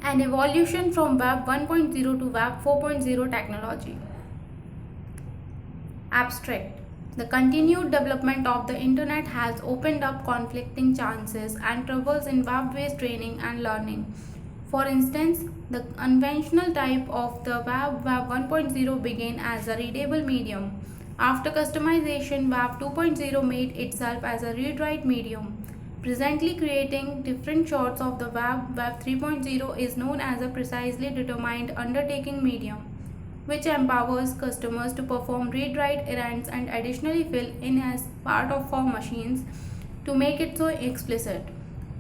An evolution from Web 1.0 to Web 4.0 technology. Abstract. The continued development of the Internet has opened up conflicting chances and troubles in web-based training and learning. For instance, the conventional type of the Web 1.0 began as a readable medium. After customization, Web 2.0 made itself as a read-write medium. Presently creating different sorts of the Web 3.0 is known as a precisely determined undertaking medium, which empowers customers to perform read-write errands and additionally fill in as part of for machines to make it so explicit.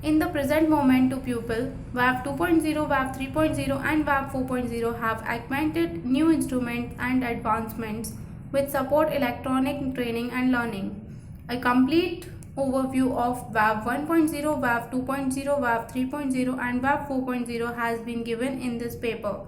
In the present moment to pupil, Web 2.0, Web 3.0 and Web 4.0 have augmented new instruments and advancements which support electronic training and learning. A complete overview of Web 1.0, Web 2.0, Web 3.0 and Web 4.0 has been given in this paper.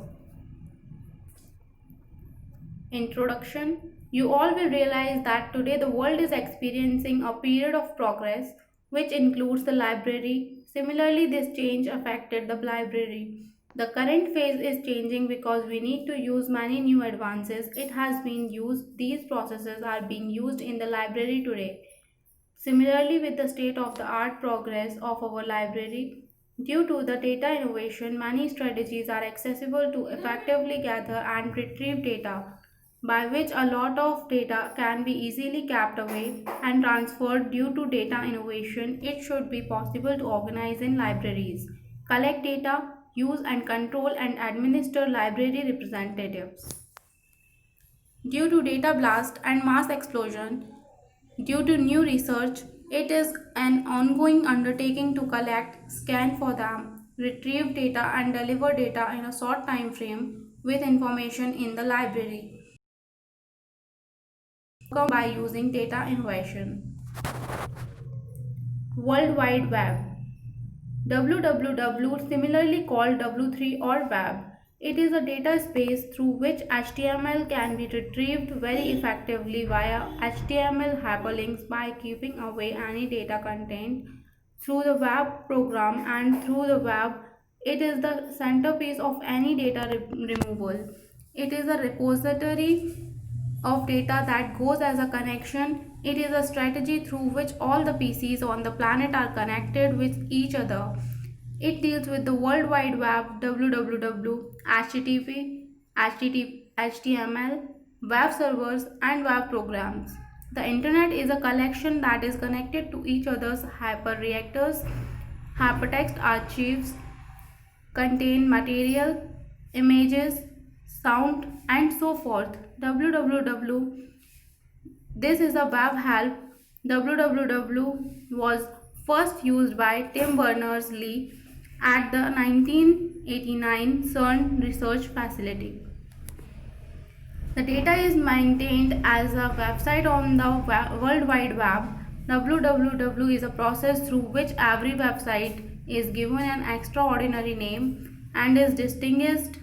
Introduction. You all will realize that today the world is experiencing a period of progress which includes the library. Similarly, this change affected the library. The current phase is changing because we need to use many new advances. It has been used, these processes are being used in the library today. Similarly, with the state of the art progress of our library, due to the data innovation, many strategies are accessible to effectively gather and retrieve data, by which a lot of data can be easily kept away and transferred. Due to data innovation, it should be possible to organize in libraries, collect data, use and control and administer library representatives. Due to data blast and mass explosion, due to new research, it is an ongoing undertaking to collect, scan for them, retrieve data and deliver data in a short time frame with information in the library by using data innovation. World Wide Web. WWW, similarly called W3 or Web, it is a data space through which HTML can be retrieved very effectively via HTML hyperlinks by keeping away any data content through the web program and through the web. It is the centerpiece of any data removal. It is a repository of data that goes as a connection. It is a strategy through which all the PCs on the planet are connected with each other. It deals with the World Wide Web, www, HTTP, HTML, web servers, and web programs. The internet is a collection that is connected to each other's hyperreactors. Hypertext archives contain material, images, sound, and so forth. www. This is a web help. www was first used by Tim Berners-Lee at the 1989 CERN research facility. The data is maintained as a website on the World Wide Web. www is a process through which every website is given an extraordinary name and is distinguished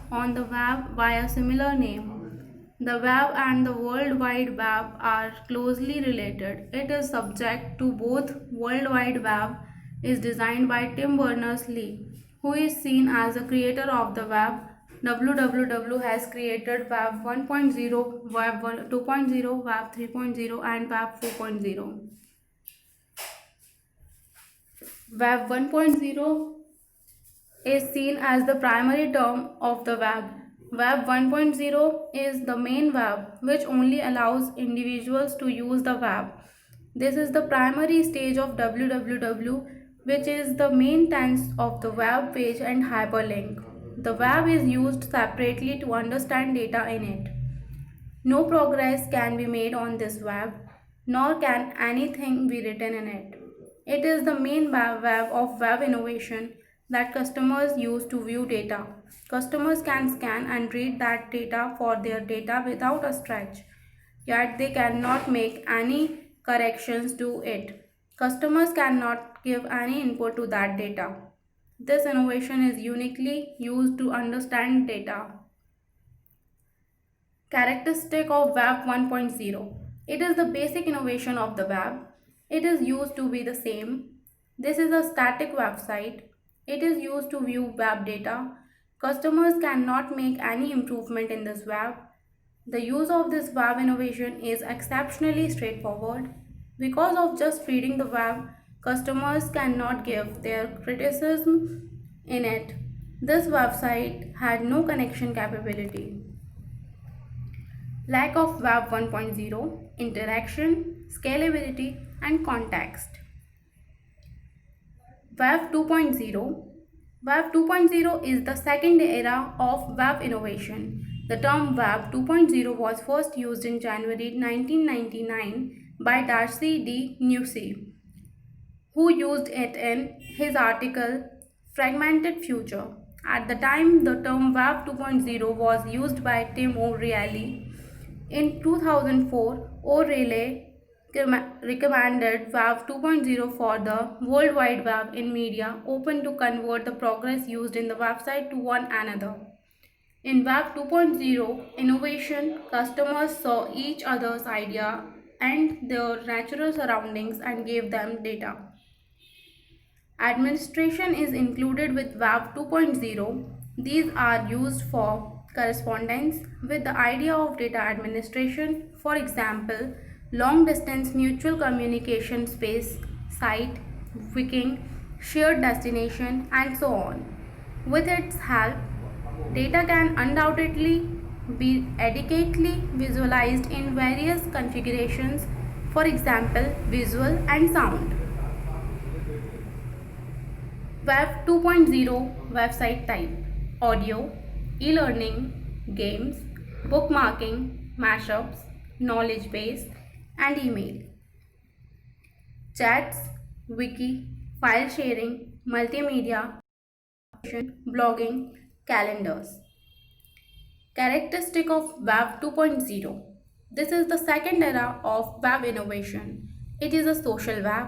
on the web by a similar name. The web and the World Wide Web are closely related. It is subject to both. World Wide Web is designed by Tim Berners-Lee, who is seen as the creator of the web. WWW has created Web 1.0, Web 2.0, Web 3.0 and Web 4.0. Web 1.0 is seen as the primary term of the web. Web 1.0 is the main web, which only allows individuals to use the web. This is the primary stage of www, which is the main tense of the web page and hyperlink. The web is used separately to understand data in it. No progress can be made on this web, nor can anything be written in it. It is the main web of web innovation that customers use to view data. Customers can scan and read that data for their data without a stretch, yet they cannot make any corrections to it. Customers cannot give any input to that data. This innovation is uniquely used to understand data. Characteristic of Web 1.0. It is the basic innovation of the web. It is used to be the same. This is a static website. It is used to view web data. Customers cannot make any improvement in this web. The use of this web innovation is exceptionally straightforward. Because of just reading the web, customers cannot give their criticism in it. This website had no connection capability. Lack of Web 1.0, interaction, scalability, and context. Web 2.0. Web 2.0 is the second era of web innovation. The term Web 2.0 was first used in January 1999 by Darcy D. Newsey, who used it in his article Fragmented Future. At the time, the term Web 2.0 was used by Tim O'Reilly. In 2004, O'Reilly recommended Web 2.0 for the World Wide Web in media open to convert the progress used in the website to one another. In Web 2.0 innovation, customers saw each other's idea and their natural surroundings and gave them data. Administration is included with Web 2.0. These are used for correspondence with the idea of data administration. For example, long distance mutual communication space, site, wiki, shared destination, and so on. With its help, data can undoubtedly be adequately visualized in various configurations, for example, visual and sound. Web 2.0 website type: audio, e-learning, games, bookmarking, mashups, knowledge base, and email. Chats, wiki, file sharing, multimedia, blogging, calendars. Characteristic of Web 2.0. This is the second era of web innovation. It is a social web.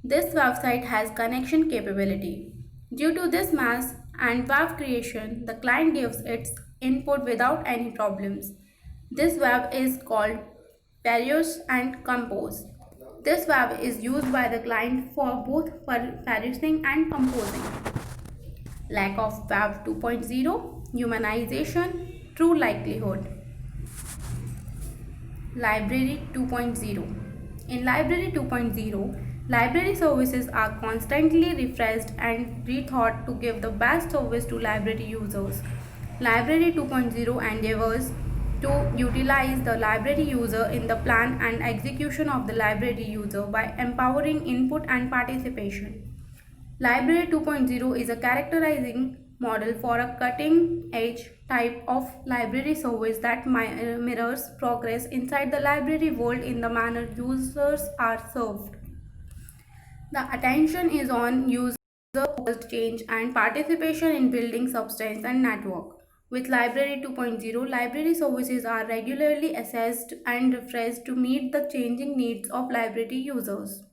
This website has connection capability. Due to this mass and web creation, the client gives its input without any problems. This web is called Peruse and Compose. This web is used by the client for both perusing and composing. Lack of Web 2.0, humanization, true likelihood. Library 2.0. In Library 2.0, library services are constantly refreshed and rethought to give the best service to library users. Library 2.0 endeavors to utilize the library user in the plan and execution of the library user by empowering input and participation. Library 2.0 is a characterizing model for a cutting-edge type of library service that mirrors progress inside the library world in the manner users are served. The attention is on user-caused change and participation in building substance and network. With Library 2.0, library services are regularly assessed and refreshed to meet the changing needs of library users.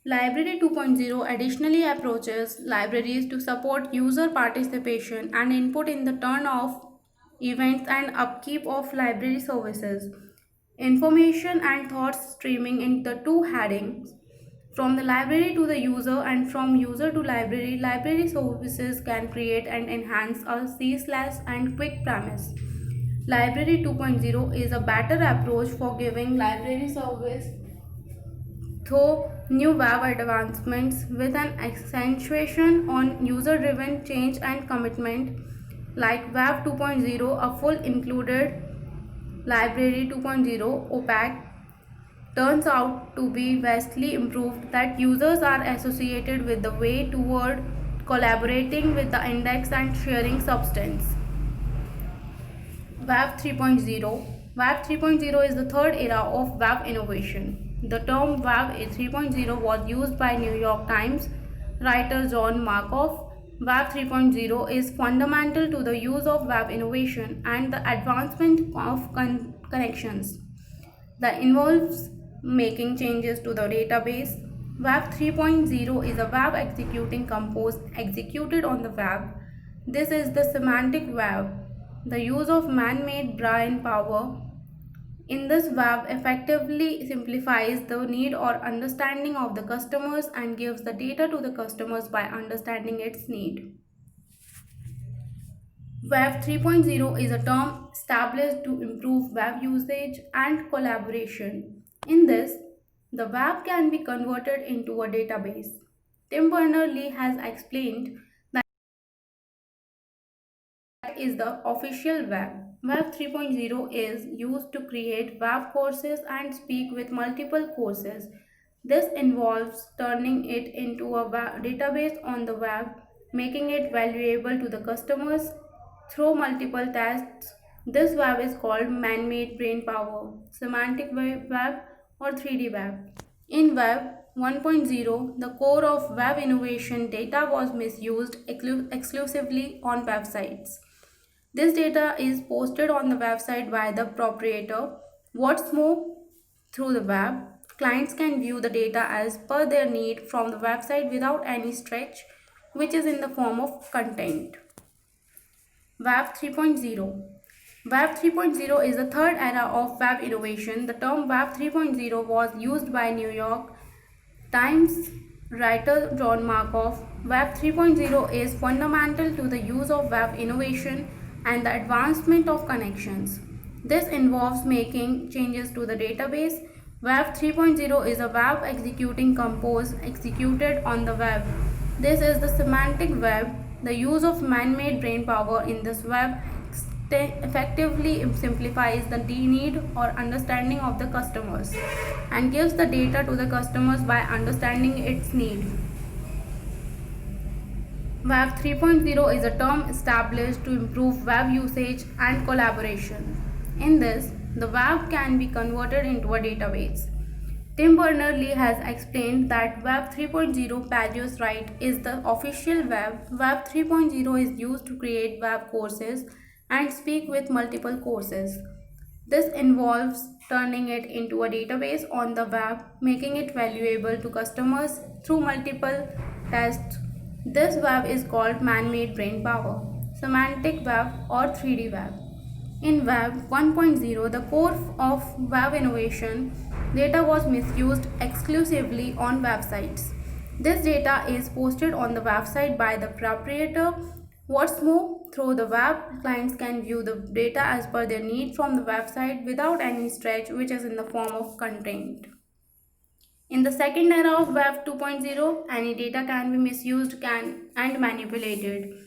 Library 2.0 additionally approaches libraries to support user participation and input in the turn-off, events and upkeep of library services. Information and thoughts streaming in the two headings. From the library to the user and from user to library, library services can create and enhance a ceaseless and quick premise. Library 2.0 is a better approach for giving library service through new web advancements with an accentuation on user-driven change and commitment. Like Web 2.0, a full included Library 2.0 OPAC turns out to be vastly improved that users are associated with the way toward collaborating with the index and sharing substance. Web 3.0. Web 3.0 is the third era of web innovation. The term Web 3.0 was used by New York Times writer John Markoff. Web 3.0 is fundamental to the use of web innovation and the advancement of connections. That involves making changes to the database. Web 3.0 is a web executing compose executed on the web. This is the semantic web. The use of man-made brain power In this, web effectively simplifies the need or understanding of the customers and gives the data to the customers by understanding its need. Web 3.0 is a term established to improve web usage and collaboration. In this, the web can be converted into a database. Tim Berners-Lee has explained that is the official web. Web 3.0 is used to create web courses and speak with multiple courses. This involves turning it into a database on the web, making it valuable to the customers through multiple tasks. This web is called man-made brain power, semantic web or 3D web. In Web 1.0, the core of web innovation data was misused exclusively on websites. This data is posted on the website by the proprietor. What's more, through the web, clients can view the data as per their need from the website without any stretch, which is in the form of content. Web 3.0. Web 3.0 is the third era of web innovation. The term Web 3.0 was used by New York Times writer John Markoff. Web 3.0 is fundamental to the use of web innovation and the advancement of connections. This involves making changes to the database. Web 3.0 is a web executing compose executed on the web. This is the semantic web. The use of man-made brain power in this web effectively simplifies the need or understanding of the customers and gives the data to the customers by understanding its need. Web 3.0 is a term established to improve web usage and collaboration. In this, the web can be converted into a database. Tim Berners-Lee has explained that Web 3.0 Pageos Wright is the official web. Web 3.0 is used to create web courses and speak with multiple courses. This involves turning it into a database on the web, making it valuable to customers through multiple tests. This web is called man-made brain power, semantic web or 3D web. In Web 1.0, the core of web innovation data was misused exclusively on websites. This data is posted on the website by the proprietor. What's more, through the web, clients can view the data as per their need from the website without any stretch, which is in the form of content. In the second era of Web 2.0, any data can be misused and manipulated.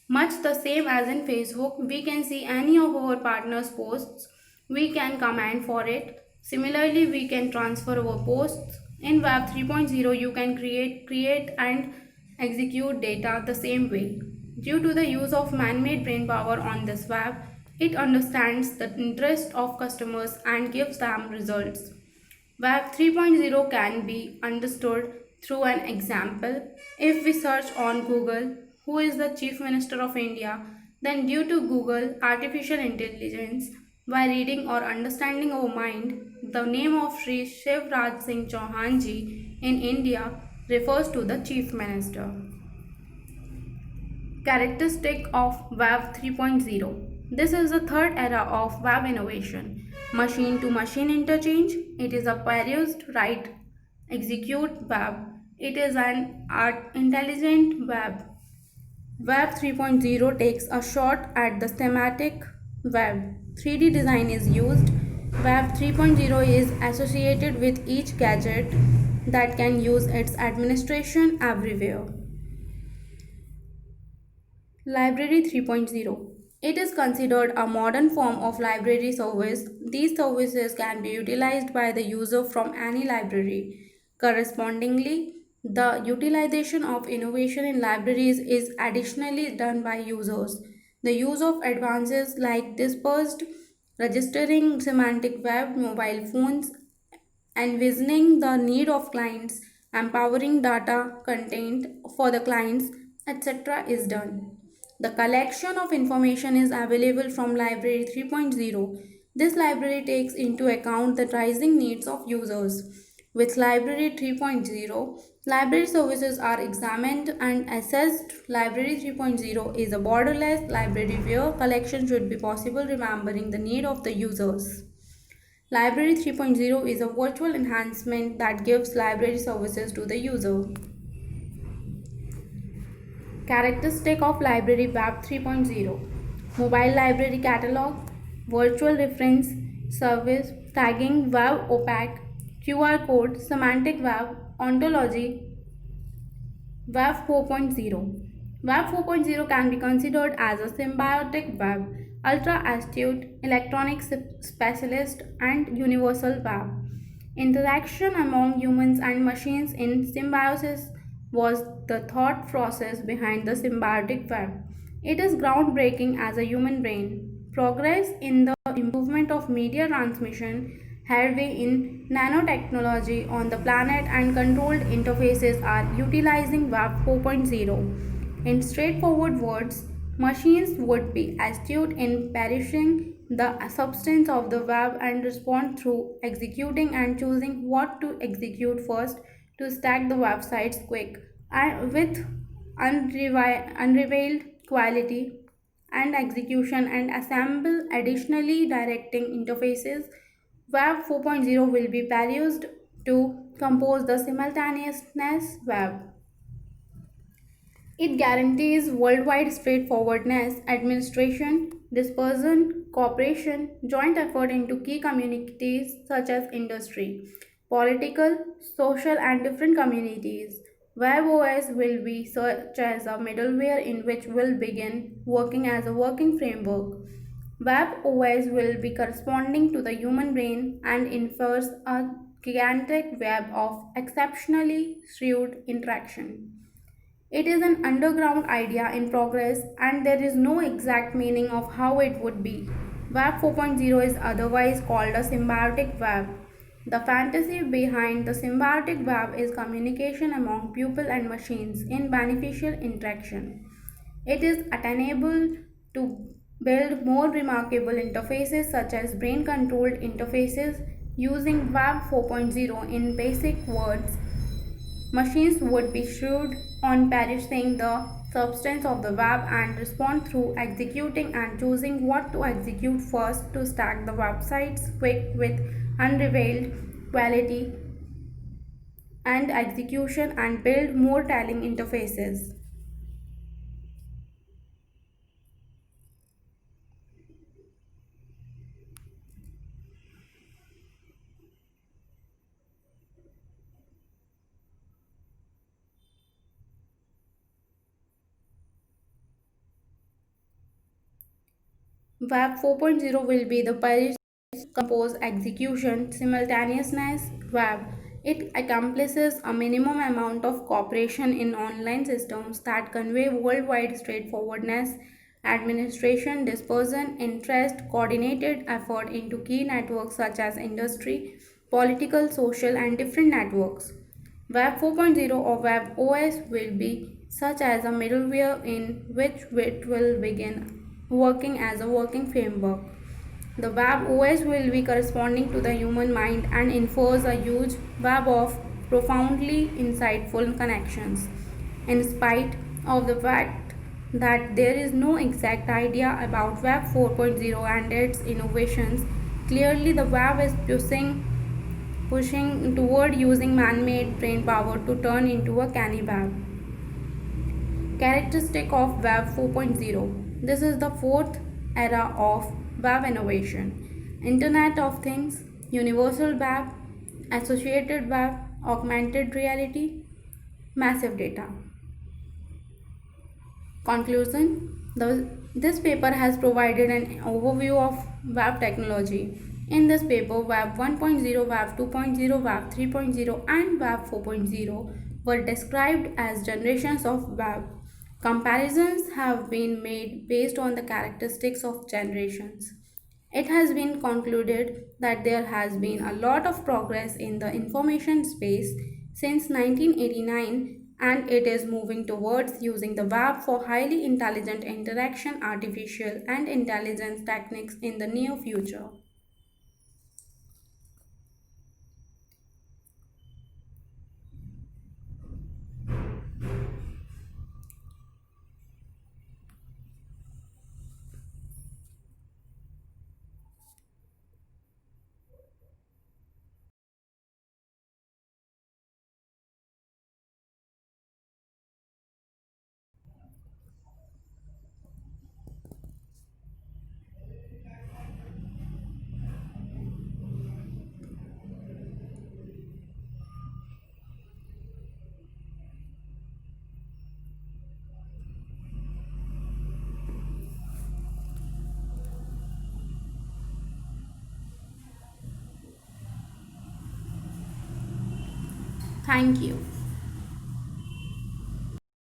Much the same as in Facebook, we can see any of our partners' posts. We can comment for it. Similarly, we can transfer our posts. In Web 3.0, you can create and execute data the same way. Due to the use of man-made brain power on this web, it understands the interest of customers and gives them results. Web 3.0 can be understood through an example. If we search on Google, who is the Chief Minister of India, then due to Google artificial intelligence, by reading or understanding our mind, the name of Sri Shivraj Singh Chauhan ji in India refers to the Chief Minister. Characteristic of Web 3.0. This is the third era of web innovation. Machine-to-machine interchange. It is a produced, write, execute web. It is an intelligent web. Web 3.0 takes a shot at the thematic web. 3D design is used. Web 3.0 is associated with each gadget that can use its administration everywhere. Library 3.0. It is considered a modern form of library service. These services can be utilized by the user from any library. Correspondingly, the utilization of innovation in libraries is additionally done by users. The use of advances like dispersed registering, semantic web, mobile phones, envisioning the need of clients, empowering data content for the clients, etc. is done. The collection of information is available from Library 3.0. This library takes into account the rising needs of users. With Library 3.0, library services are examined and assessed. Library 3.0 is a borderless library where collection should be possible remembering the need of the users. Library 3.0 is a virtual enhancement that gives library services to the user. Characteristic of Library Web 3.0: Mobile Library Catalog, Virtual Reference Service, Tagging, Web Opaque, QR Code, Semantic Web, Ontology. Web 4.0. Web 4.0 can be considered as a symbiotic web, ultra-astute, electronic specialist, and universal web. Interaction among humans and machines in symbiosis was the thought process behind the symbiotic web. It is groundbreaking as a human brain. Progress in the improvement of media transmission, headway in nanotechnology on the planet, and controlled interfaces are utilizing Web 4.0. In straightforward words, machines would be astute in parsing the substance of the web and respond through executing and choosing what to execute first to stack the websites quick and with unrivaled quality and execution and assemble additionally directing interfaces. Web 4.0 will be used to compose the simultaneousness web. It guarantees worldwide straightforwardness, administration, dispersion, cooperation, joint effort into key communities such as industry, political, social, and different communities. WebOS will be such as a middleware in which will begin working as a working framework. WebOS will be corresponding to the human brain and infers a gigantic web of exceptionally shrewd interaction. It is an underground idea in progress, and there is no exact meaning of how it would be. Web 4.0 is otherwise called a symbiotic web. The fantasy behind the symbiotic web is communication among people and machines in beneficial interaction. It is attainable to build more remarkable interfaces such as brain controlled interfaces using Web 4.0. In basic words, machines would be shrewd on parsing the substance of the web and respond through executing and choosing what to execute first to stack the websites quick with unrivaled quality and execution and build more telling interfaces. Web 4.0 will be the Paris compose execution simultaneousness web. It accomplishes a minimum amount of cooperation in online systems that convey worldwide straightforwardness, administration, dispersion, interest, coordinated effort into key networks such as industry, political, social, and different networks. Web 4.0 or Web OS will be such as a middleware in which it will begin working as a working framework. The Web OS will be corresponding to the human mind and infers a huge web of profoundly insightful connections. In spite of the fact that there is no exact idea about Web 4.0 and its innovations, clearly the web is pushing toward using man-made brain power to turn into a canny web. Characteristic of Web 4.0. This is the fourth era of web innovation. Internet of Things, Universal Web, Associated Web, Augmented Reality, Massive Data. Conclusion: this paper has provided an overview of web technology. In this paper, Web 1.0, Web 2.0, Web 3.0, and Web 4.0 were described as generations of web. Comparisons have been made based on the characteristics of generations. It has been concluded that there has been a lot of progress in the information space since 1989, and it is moving towards using the web for highly intelligent interaction, artificial and intelligence techniques in the near future. Thank you.